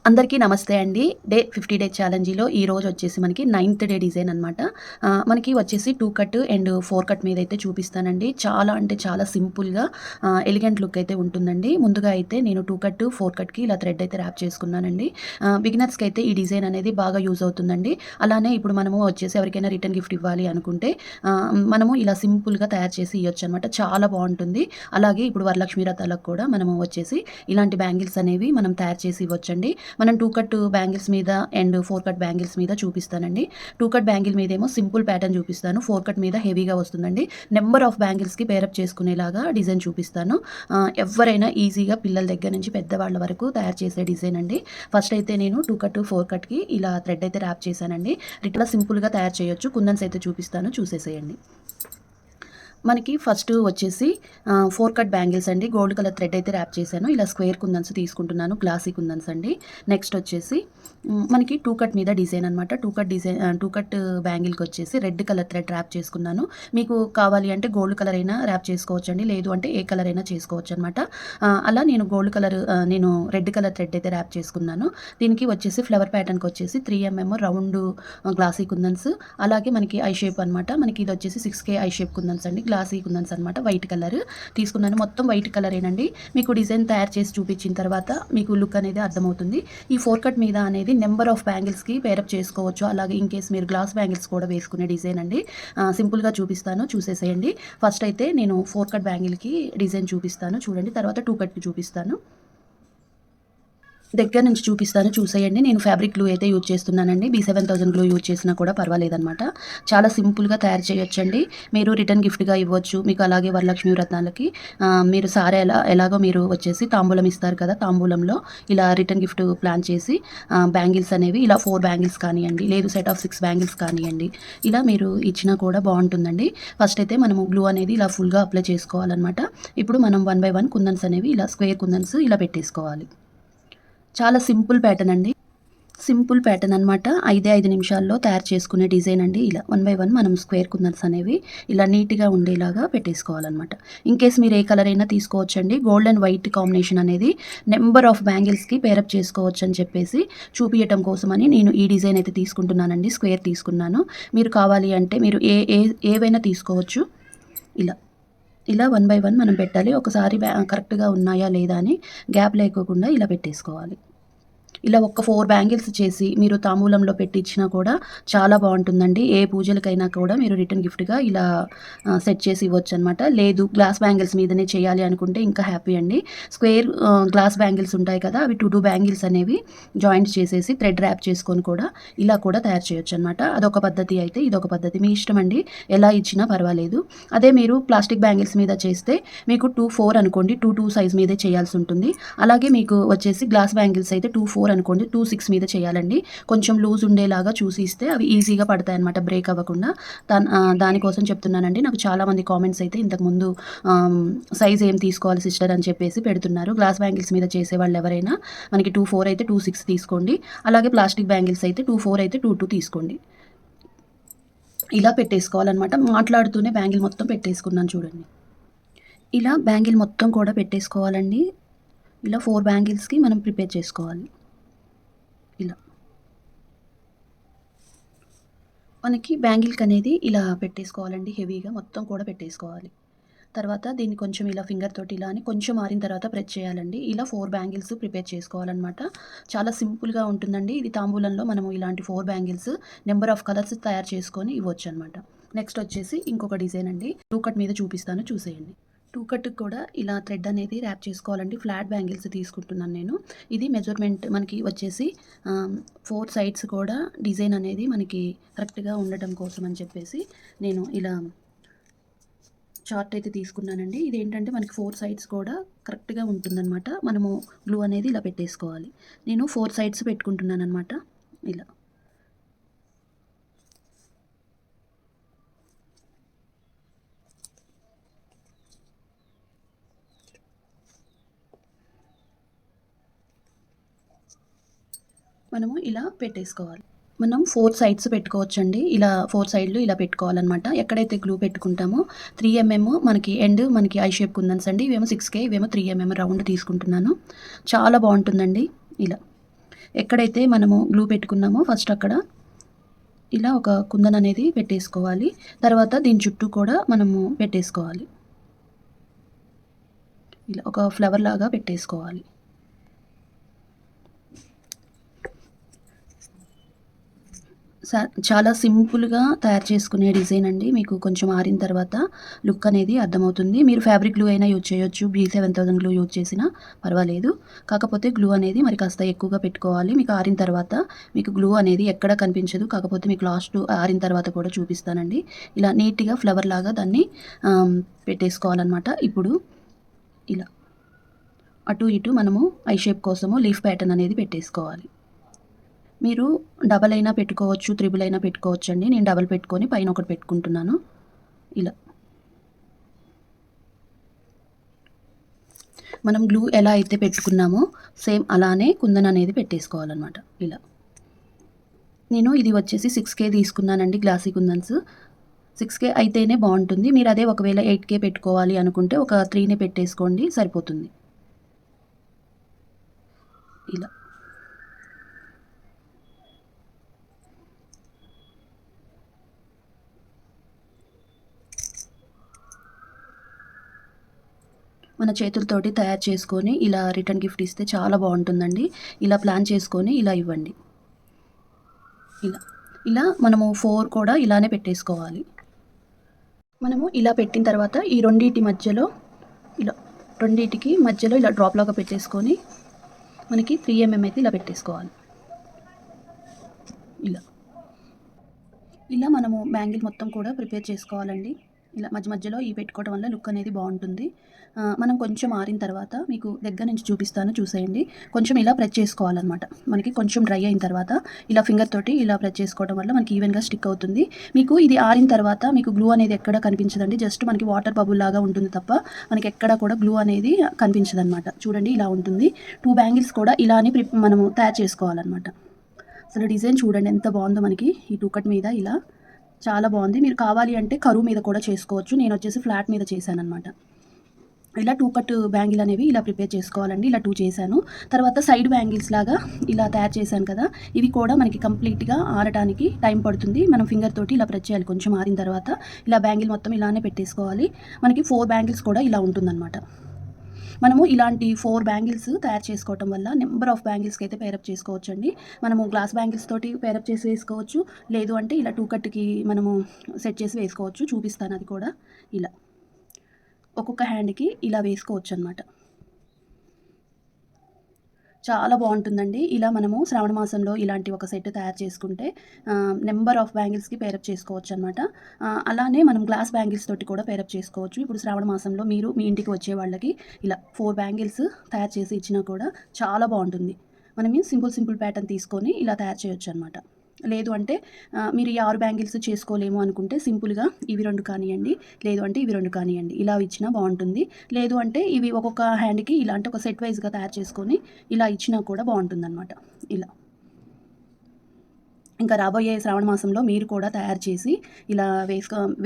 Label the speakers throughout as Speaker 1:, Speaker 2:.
Speaker 1: అందరికీ నమస్తే అండి. డే 50 డే ఛాలెంజ్‌లో ఈరోజు వచ్చేసి మనకి 9థ్ డే డిజైన్ అనమాట. మనకి వచ్చేసి 2 కట్ అండ్ 4 కట్ మీదైతే చూపిస్తానండి. చాలా అంటే చాలా సింపుల్‌గా ఎలిగెంట్ లుక్ అయితే ఉంటుందండి. ముందుగా అయితే నేను 2 కట్, 4 కట్‌కి ఇలా థ్రెడ్ అయితే ర్యాప్ చేసుకున్నానండి. బిగినర్స్‌కి అయితే ఈ డిజైన్ అనేది బాగా యూజ్ అవుతుందండి. అలానే ఇప్పుడు మనము వచ్చేసి ఎవరికైనా రిటర్న్ గిఫ్ట్ ఇవ్వాలి అనుకుంటే మనము ఇలా సింపుల్‌గా తయారు చేసి ఇయ్యొచ్చనమాట. చాలా బావుంటుంది. అలాగే ఇప్పుడు వరలక్ష్మి వ్రతాలకు కూడా మనము వచ్చేసి ఇలాంటి బ్యాంగిల్స్ అనేవి మనం తయారు చేసి ఇవ్వొచ్చండి. మనం 2 కట్ బ్యాంగిల్స్ మీద అండ్ 4 కట్ బ్యాంగిల్స్ మీద చూపిస్తానండి. 2 కట్ బ్యాంగిల్ మీదేమో సింపుల్ ప్యాటర్న్ చూపిస్తాను. 4 కట్ మీద హెవీగా వస్తుందండి. నెంబర్ ఆఫ్ బ్యాంగిల్స్‌కి పేరప్ చేసుకునేలాగా డిజైన్ చూపిస్తాను. ఎవ్వరైనా ఈజీగా పిల్లల దగ్గర నుంచి పెద్దవాళ్ళ వరకు తయారు చేసే డిజైన్ అండి. ఫస్ట్ అయితే నేను 2 కట్, 4 కట్‌కి ఇలా థ్రెడ్ అయితే ర్యాప్ చేశానండి. ఇట్లా సింపుల్‌గా తయారు చేయొచ్చు. కుందన్స్ అయితే చూపిస్తాను, చూసేసేయండి. మనకి ఫస్ట్ వచ్చేసి 4 కట్ బ్యాంగిల్స్ అండి. గోల్డ్ కలర్ థ్రెడ్ అయితే ర్యాప్ చేశాను. ఇలా స్క్వేర్ కుందన్స్ తీసుకుంటున్నాను. గ్లాసీ కుందన్స్ అండి. నెక్స్ట్ వచ్చేసి మనకి 2 కట్ మీద డిజైన్ అనమాట. 2 కట్ బ్యాంగిల్కి వచ్చేసి రెడ్ కలర్ థ్రెడ్ ర్యాప్ చేసుకున్నాను. మీకు కావాలి అంటే గోల్డ్ కలర్ అయినా ర్యాప్ చేసుకోవచ్చండి. లేదు అంటే ఏ కలర్ అయినా చేసుకోవచ్చు అనమాట. అలా నేను నేను రెడ్ కలర్ థ్రెడ్ అయితే ర్యాప్ చేసుకున్నాను. దీనికి వచ్చేసి ఫ్లవర్ ప్యాటర్న్కి వచ్చేసి 3mm రౌండ్ గ్లాసీ కుందన్స్, అలాగే మనకి ఐ షేప్ అనమాట. మనకి ఇది వచ్చేసి 6K ఐ షేప్ కుందన్స్ అండి. గ్లాసీ కుందన్స్ అనమాట. వైట్ కలర్ తీసుకున్నాను. మొత్తం వైట్ కలరేనండి. మీకు డిజైన్ తయారు చేసి చూపించిన తర్వాత మీకు లుక్ అనేది అర్థమవుతుంది. ఈ 4 కట్ మీద అనేది నెంబర్ ఆఫ్ బ్యాంగిల్స్‌కి పేరప్ చేసుకోవచ్చు. అలాగే ఇన్ కేస్ మీరు గ్లాస్ బ్యాంగిల్స్ కూడా వేసుకునే డిజైన్ అండి. సింపుల్‌గా చూపిస్తాను, చూసేసేయండి. ఫస్ట్ అయితే నేను 4 కట్ బ్యాంగిల్‌కి డిజైన్ చూపిస్తాను చూడండి. తర్వాత 2 కట్‌కి చూపిస్తాను. దగ్గర నుంచి చూపిస్తాను, చూసేయండి. నేను ఫ్యాబ్రిక్ గ్లూ అయితే యూజ్ చేస్తున్నానండి. B7000 గ్లూ యూజ్ చేసినా కూడా పర్వాలేదనమాట. చాలా సింపుల్‌గా తయారు చేయొచ్చండి. మీరు రిటర్న్ గిఫ్ట్‌గా ఇవ్వచ్చు. మీకు అలాగే వరలక్ష్మి వ్రతాలకి మీరు సారె ఎలాగో మీరు వచ్చేసి తాంబూలం ఇస్తారు కదా! తాంబూలంలో ఇలా రిటర్న్ గిఫ్ట్ ప్లాన్ చేసి బ్యాంగిల్స్ అనేవి ఇలా 4 బ్యాంగిల్స్ కానియండి, లేదు సెట్ ఆఫ్ 6 బ్యాంగిల్స్ కానియండి, ఇలా మీరు ఇచ్చినా కూడా బావుంటుందండి. ఫస్ట్ అయితే మనము గ్లూ అనేది ఇలా ఫుల్‌గా అప్లై చేసుకోవాలనమాట. ఇప్పుడు మనం 1 బై 1 కుందన్స్ అనేవి ఇలా స్క్వేర్ కుందన్స్ ఇలా పెట్టేసుకోవాలి. చాలా సింపుల్ ప్యాటర్న్ అండి. సింపుల్ ప్యాటర్న్ అనమాట. 5 నిమిషాల్లో తయారు చేసుకునే డిజైన్ అండి. ఇలా 1 బై 1 మనం స్క్వేర్ కుందన్స్ అనేవి ఇలా నీట్‌గా ఉండేలాగా పెట్టేసుకోవాలనమాట. ఇన్ కేస్ మీరు ఏ కలర్ అయినా తీసుకోవచ్చండి. గోల్డ్ అండ్ వైట్ కాంబినేషన్ అనేది నెంబర్ ఆఫ్ బ్యాంగిల్స్‌కి పేరప్ చేసుకోవచ్చని చెప్పేసి చూపియటం కోసమని నేను ఈ డిజైన్ అయితే తీసుకుంటున్నానండి. స్క్వేర్ తీసుకున్నాను. మీరు కావాలి అంటే మీరు ఏవైనా తీసుకోవచ్చు. ఇలా ఇలా 1 బై 1 మనం పెట్టాలి. ఒకసారి కరెక్ట్‌గా ఉన్నాయా లేదా అని గ్యాప్ లేకోకుండా ఇలా పెట్టేసుకోవాలి. ఇలా ఒక 4 బ్యాంగిల్స్ చేసి మీరు తాంబూలంలో పెట్టి ఇచ్చినా కూడా చాలా బావుంటుందండి. ఏ పూజలకైనా కూడా మీరు రిటర్న్ గిఫ్ట్‌గా ఇలా సెట్ చేసి ఇవ్వొచ్చనమాట. లేదు గ్లాస్ బ్యాంగిల్స్ మీదనే చేయాలి అనుకుంటే ఇంకా హ్యాపీ అండి. స్క్వేర్ గ్లాస్ బ్యాంగిల్స్ ఉంటాయి కదా! అవి 2 బ్యాంగిల్స్ అనేవి జాయింట్ చేసేసి థ్రెడ్ ర్యాప్ చేసుకొని కూడా ఇలా కూడా తయారు చేయొచ్చనమాట. అదొక పద్ధతి అయితే ఇదొక పద్ధతి. మీ ఇష్టమండి. ఎలా ఇచ్చినా పర్వాలేదు. అదే మీరు ప్లాస్టిక్ బ్యాంగిల్స్ మీద చేస్తే మీకు 2, 4 అనుకోండి. 2 సైజ్ మీదే చేయాల్సి ఉంటుంది. అలాగే మీకు వచ్చేసి గ్లాస్ బ్యాంగిల్స్ అయితే 2, 4 అనుకోండి. 2, 6 మీద చేయాలండి. కొంచెం లూజ్ ఉండేలాగా చూసి ఇస్తే అవి ఈజీగా పడతాయన్నమాట, బ్రేక్ అవ్వకుండా. దానికోసం చెప్తున్నానండి. నాకు చాలామంది కామెంట్స్ అయితే ఇంతకుముందు సైజ్ ఏం తీసుకోవాలి సిస్టర్ అని చెప్పేసి పెడుతున్నారు. గ్లాస్ బ్యాంగిల్స్ మీద చేసేవాళ్ళు ఎవరైనా మనకి 2, 4 అయితే 2, 6 తీసుకోండి. అలాగే ప్లాస్టిక్ బ్యాంగిల్స్ అయితే 2, 4 అయితే 2, 2 తీసుకోండి. ఇలా పెట్టేసుకోవాలన్నమాట. మాట్లాడుతూనే బ్యాంగిల్ మొత్తం పెట్టేసుకున్నాను చూడండి. ఇలా బ్యాంగిల్ మొత్తం కూడా పెట్టేసుకోవాలండి. ఇలా 4 బ్యాంగిల్స్‌కి మనం ప్రిపేర్ చేసుకోవాలి. ఇలా మనకి బ్యాంగిల్‌కనేది ఇలా పెట్టేసుకోవాలండి. హెవీగా మొత్తం కూడా పెట్టేసుకోవాలి. తర్వాత దీన్ని కొంచెం ఇలా ఫింగర్ తోటి ఇలా అని కొంచెం ఆరిన తర్వాత ప్రెస్ చేయాలండి. ఇలా 4 బ్యాంగిల్స్ ప్రిపేర్ చేసుకోవాలనమాట. చాలా సింపుల్‌గా ఉంటుందండి. ఇది తాంబూలంలో మనము ఇలాంటి 4 బ్యాంగిల్స్ నెంబర్ ఆఫ్ కలర్స్ తయారు చేసుకొని ఇవ్వొచ్చనమాట. నెక్స్ట్ వచ్చేసి ఇంకొక డిజైన్ అండి. 2 కట్ మీద చూపిస్తాను, చూసేయండి. 2 కట్‌కి కూడా ఇలా థ్రెడ్ అనేది ర్యాప్ చేసుకోవాలండి. ఫ్లాట్ బ్యాంగిల్స్ తీసుకుంటున్నాను నేను. ఇది మెజర్‌మెంట్ మనకి వచ్చేసి 4 సైడ్స్ కూడా డిజైన్ అనేది మనకి కరెక్ట్‌గా ఉండటం కోసం అని చెప్పేసి నేను ఇలా చార్ట్ అయితే తీసుకున్నానండి. ఇదేంటంటే మనకి 4 సైడ్స్ కూడా కరెక్ట్‌గా ఉంటుందన్నమాట. మనము గ్లూ అనేది ఇలా పెట్టేసుకోవాలి. నేను 4 సైడ్స్ పెట్టుకుంటున్నానన్నమాట. ఇలా మనము ఇలా పెట్టేసుకోవాలి. మనం 4 సైడ్స్ పెట్టుకోవచ్చండి. ఇలా 4 సైడ్‌లు ఇలా పెట్టుకోవాలనమాట. ఎక్కడైతే గ్లూ పెట్టుకుంటామో 3mm మనకి ఐ షేప్ కుందన్స్ అండి. ఇవేమో 6K, ఇవేమో 3mm రౌండ్ తీసుకుంటున్నాను. చాలా బావుంటుందండి ఇలా. ఎక్కడైతే మనము గ్లూ పెట్టుకున్నామో ఫస్ట్ అక్కడ ఇలా ఒక కుందన్ అనేది పెట్టేసుకోవాలి. తర్వాత దీని చుట్టూ కూడా మనము పెట్టేసుకోవాలి. ఇలా ఒక ఫ్లవర్ లాగా పెట్టేసుకోవాలి. చాలా సింపుల్‌గా తయారు చేసుకునే డిజైన్ అండి. మీకు కొంచెం ఆరిన తర్వాత లుక్ అనేది అర్థమవుతుంది. మీరు ఫ్యాబ్రిక్ గ్లూ అయినా యూజ్ చేయొచ్చు. B7000 గ్లూ యూజ్ చేసినా పర్వాలేదు. కాకపోతే గ్లూ అనేది మరి కాస్త ఎక్కువగా పెట్టుకోవాలి. మీకు ఆరిన తర్వాత మీకు గ్లూ అనేది ఎక్కడ కనిపించదు. కాకపోతే మీకు లాస్ట్ ఆరిన తర్వాత కూడా చూపిస్తానండి. ఇలా నీట్‌గా ఫ్లవర్ లాగా దాన్ని పెట్టేసుకోవాలన్నమాట. ఇప్పుడు ఇలా అటు ఇటు మనము ఐ షేప్ కోసము లీఫ్ ప్యాటర్న్ అనేది పెట్టేసుకోవాలి. మీరు డబల్ అయినా పెట్టుకోవచ్చు, త్రిబుల్ అయినా పెట్టుకోవచ్చండి. నేను డబల్ పెట్టుకొని పైన ఒకటి పెట్టుకుంటున్నాను. ఇలా మనం గ్లూ ఎలా అయితే పెట్టుకున్నామో సేమ్ అలానే కుందన్ అనేది పెట్టేసుకోవాలన్నమాట. ఇలా నేను ఇది వచ్చేసి 6K తీసుకున్నానండి గ్లాసీ కుందన్స్. 6K అయితేనే బాగుంటుంది. మీరు అదే ఒకవేళ 8K పెట్టుకోవాలి అనుకుంటే ఒక 3నే పెట్టేసుకోండి, సరిపోతుంది. ఇలా మన చేతులతోటి తయారు చేసుకొని ఇలా రిటర్న్ గిఫ్ట్ ఇస్తే చాలా బాగుంటుందండి. ఇలా ప్లాన్ చేసుకొని ఇలా ఇవ్వండి. ఇలా ఇలా మనము 4 కూడా ఇలానే పెట్టేసుకోవాలి. మనము ఇలా పెట్టిన తర్వాత ఈ రెండిటి మధ్యలో ఇలా రెండిటికి మధ్యలో ఇలా డ్రాప్ లాగా పెట్టేసుకొని మనకి 3 mm అయితే ఇలా పెట్టేసుకోవాలి. ఇలా ఇలా మనము బ్యాంగిల్ మొత్తం కూడా ప్రిపేర్ చేసుకోవాలండి. ఇలా మధ్య మధ్యలో ఈ పెట్టుకోవడం వల్ల లుక్ అనేది బాగుంటుంది. మనం కొంచెం ఆరిన తర్వాత మీకు దగ్గర నుంచి చూపిస్తాను, చూసేయండి. కొంచెం ఇలా ప్రెస్ చేసుకోవాలన్నమాట. మనకి కొంచెం డ్రై అయిన తర్వాత ఇలా ఫింగర్ తోటి ఇలా ప్రెస్ చేసుకోవడం వల్ల మనకి ఈవెన్గా స్టిక్ అవుతుంది. మీకు ఇది ఆరిన తర్వాత మీకు గ్లూ అనేది ఎక్కడ కనిపించదండి. జస్ట్ మనకి వాటర్ బబుల్ లాగా ఉంటుంది తప్ప మనకి ఎక్కడ కూడా గ్లూ అనేది కనిపించదన్నమాట. చూడండి ఇలా ఉంటుంది. 2 బ్యాంగిల్స్ కూడా ఇలానే మనము తయారు చేసుకోవాలన్నమాట. అసలు డిజైన్ చూడండి ఎంత బాగుందో. మనకి ఈ 2 కట్ మీద ఇలా చాలా బాగుంది. మీరు కావాలి అంటే కరువు మీద కూడా చేసుకోవచ్చు. నేను వచ్చేసి ఫ్లాట్ మీద చేశానన్నమాట. ఇలా 2 కట్ బ్యాంగిల్ అనేవి ఇలా ప్రిపేర్ చేసుకోవాలండి. ఇలా 2 చేశాను. తర్వాత సైడ్ బ్యాంగిల్స్ లాగా ఇలా తయారు చేశాను కదా, ఇవి కూడా మనకి కంప్లీట్‌గా ఆరటానికి టైం పడుతుంది. మనం ఫింగర్ తోటి ఇలా ప్రెస్ చేయాలి. కొంచెం ఆరిన తర్వాత ఇలా బ్యాంగిల్ మొత్తం ఇలానే పెట్టేసుకోవాలి. మనకి 4 బ్యాంగిల్స్ కూడా ఇలా ఉంటుందన్నమాట. మనము ఇలాంటి 4 బ్యాంగిల్స్ తయారు చేసుకోవటం వల్ల నెంబర్ ఆఫ్ బ్యాంగిల్స్కి అయితే పేరప్ చేసుకోవచ్చండి. మనము గ్లాస్ బ్యాంగిల్స్ తోటి పేరప్ చేసి వేసుకోవచ్చు. లేదు అంటే ఇలా 2 కట్కి మనము సెట్ చేసి వేసుకోవచ్చు. చూపిస్తాను అది కూడా. ఇలా ఒక్కొక్క హ్యాండ్కి ఇలా వేసుకోవచ్చు అన్నమాట. చాలా బాగుంటుందండి. ఇలా మనము శ్రావణ మాసంలో ఇలాంటి ఒక సెట్ తయారు చేసుకుంటే నెంబర్ ఆఫ్ బ్యాంగిల్స్కి పేరప్ చేసుకోవచ్చు అనమాట. అలానే మనం గ్లాస్ బ్యాంగిల్స్ తోటి కూడా పేరప్ చేసుకోవచ్చు. ఇప్పుడు శ్రావణ మాసంలో మీరు మీ ఇంటికి వచ్చే వాళ్ళకి ఇలా 4 బ్యాంగిల్స్ తయారు చేసి ఇచ్చినా కూడా చాలా బాగుంటుంది. మనం సింపుల్ ప్యాటర్న్ తీసుకొని ఇలా తయారు చేయొచ్చు అనమాట. లేదు అంటే మీరు ఈ 6 బ్యాంగిల్స్ చేసుకోలేము అనుకుంటే సింపుల్గా ఇవి 2 కానివ్వండి, లేదు అంటే ఇవి 2 కానివ్వండి, ఇలా ఇచ్చినా బాగుంటుంది. లేదు అంటే ఇవి ఒక్కొక్క హ్యాండ్కి ఇలా అంటే ఒక సెట్ వైజ్గా తయారు చేసుకొని ఇలా ఇచ్చినా కూడా బాగుంటుందన్నమాట. ఇలా ఇంకా రాబోయే శ్రావణ మాసంలో మీరు కూడా తయారు చేసి ఇలా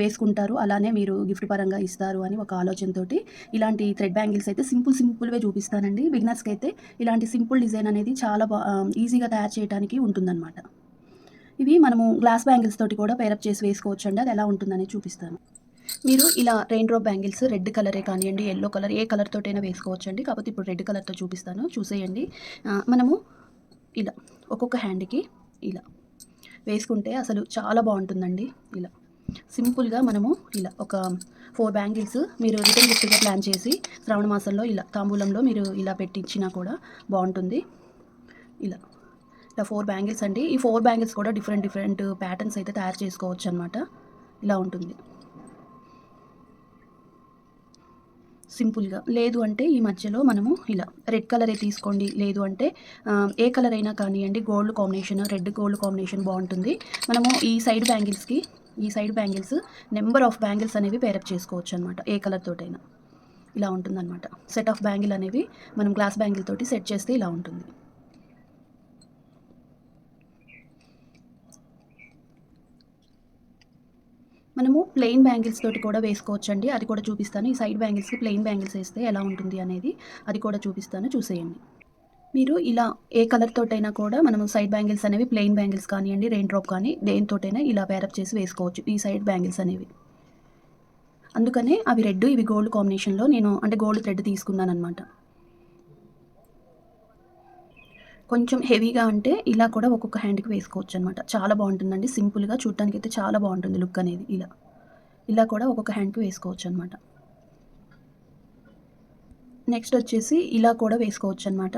Speaker 1: వేసుకుంటారు. అలానే మీరు గిఫ్ట్ పరంగా ఇస్తారు అని ఒక ఆలోచనతోటి ఇలాంటి థ్రెడ్ బ్యాంగిల్స్ అయితే సింపుల్వే చూపిస్తానండి. బిగినర్స్కి అయితే ఇలాంటి సింపుల్ డిజైన్ అనేది చాలా ఈజీగా తయారు చేయడానికి ఉంటుందన్నమాట. ఇవి మనము గ్లాస్ బ్యాంగిల్స్ తోటి కూడా పేరప్ చేసి వేసుకోవచ్చండి. అది ఎలా ఉంటుందని చూపిస్తాను. మీరు ఇలా రెయిన్ డ్రాప్ బ్యాంగిల్స్ రెడ్ కలరే కానివ్వండి, ఎల్లో కలర్ ఏ కలర్ తోటైనా వేసుకోవచ్చండి. కాకపోతే ఇప్పుడు రెడ్ కలర్తో చూపిస్తాను, చూసేయండి. మనము ఇలా ఒక్కొక్క హ్యాండ్కి ఇలా వేసుకుంటే అసలు చాలా బాగుంటుందండి. ఇలా సింపుల్గా మనము ఇలా ఒక 4 బ్యాంగిల్స్ మీరు రిటర్న్ గిఫ్ట్గా ప్లాన్ చేసి శ్రావణ మాసంలో ఇలా తాంబూలంలో మీరు ఇలా పెట్టించినా కూడా బాగుంటుంది. ఇలా 4 బ్యాంగిల్స్ అండి. ఈ 4 బ్యాంగిల్స్ కూడా డిఫరెంట్ ప్యాటర్న్స్ అయితే తయారు చేసుకోవచ్చు అనమాట. ఇలా ఉంటుంది సింపుల్గా. లేదు అంటే ఈ మధ్యలో మనము ఇలా రెడ్ కలరే తీసుకోండి. లేదు అంటే ఏ కలర్ అయినా కానివ్వండి, gold combination, red gold combination బాగుంటుంది. మనము ఈ side bangles number of bangles అనేవి పేరప్ చేసుకోవచ్చు అనమాట. ఏ కలర్ తోటైనా ఇలా ఉంటుందన్నమాట. సెట్ ఆఫ్ బ్యాంగిల్ అనేవి మనం గ్లాస్ బ్యాంగిల్ తోటి సెట్ చేస్తే ఇలా ఉంటుంది. మనము ప్లెయిన్ బ్యాంగిల్స్ తోటి కూడా వేసుకోవచ్చండి. అది కూడా చూపిస్తాను. ఈ సైడ్ బ్యాంగిల్స్కి ప్లెయిన్ బ్యాంగిల్స్ వేస్తే ఎలా ఉంటుంది అనేది అది కూడా చూపిస్తాను, చూసేయండి. మీరు ఇలా ఏ కలర్ తోటైనా కూడా మనము సైడ్ బ్యాంగిల్స్ అనేవి ప్లెయిన్ బ్యాంగిల్స్ కానియండి, రెయిన్ డ్రాప్ కానీ దేనితోటైనా ఇలా పేరప్ చేసి వేసుకోవచ్చు ఈ సైడ్ బ్యాంగిల్స్ అనేవి. అందుకనే అవి రెడ్, ఇవి గోల్డ్ కాంబినేషన్‌లో నేను అంటే గోల్డ్ థ్రెడ్ తీసుకున్నాననమాట. కొంచెం హెవీగా అంటే ఇలా కూడా ఒక్కొక్క హ్యాండ్‌కి వేసుకోవచ్చనమాట. చాలా బావుంటుందండి. సింపుల్‌గా చూడటానికైతే చాలా బావుంటుంది లుక్ అనేది ఇలా. ఇలా కూడా ఒక్కొక్క హ్యాండ్‌కి వేసుకోవచ్చనమాట. నెక్స్ట్ వచ్చేసి ఇలా కూడా వేసుకోవచ్చనమాట.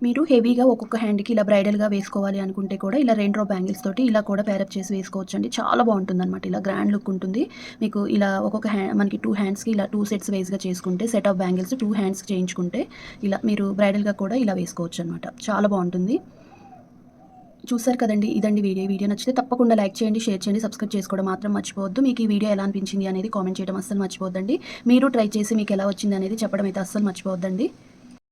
Speaker 1: మీరు హెవీగా ఒక్కొక్క హ్యాండ్‌కి ఇలా బ్రైడల్‌గా వేసుకోవాలి అనుకుంటే కూడా ఇలా రెయిన్ డ్రాప్ బ్యాంగిల్స్ తోటి ఇలా కూడా పేరప్ చేసి వేసుకోవచ్చండి. చాలా బావుంటుందనమాట. ఇలా గ్రాండ్ లుక్ ఉంటుంది. మీకు ఇలా ఒక్కొక్క మనకి 2 హ్యాండ్స్‌కి ఇలా 2 సెట్స్ వైస్‌గా చేసుకుంటే సెట్ ఆఫ్ బ్యాంగిల్స్ 2 హ్యాండ్స్‌కి చేయించుకుంటే ఇలా మీరు బ్రైడల్‌గా కూడా ఇలా వేసుకోవచ్చనమాట. చాలా బావుంటుంది. చూసారు కదండీ! ఇదండి వీడియో. ఈ వీడియో నచ్చితే తప్పకుండా లైక్ చేయండి, షేర్ చేయండి, సబ్స్క్రైబ్ చేసుకోవడం మాత్రం మర్చిపోవద్దు. మీకు ఈ వీడియో ఎలా అనిపించింది అనేది కామెంట్ చేయడం అస్సలు మర్చిపోవద్దండి. మీరు ట్రై చేసి మీకు ఎలా వచ్చింది అనేది చెప్పడం అయితే అస్సలు మర్చిపోవద్దండి.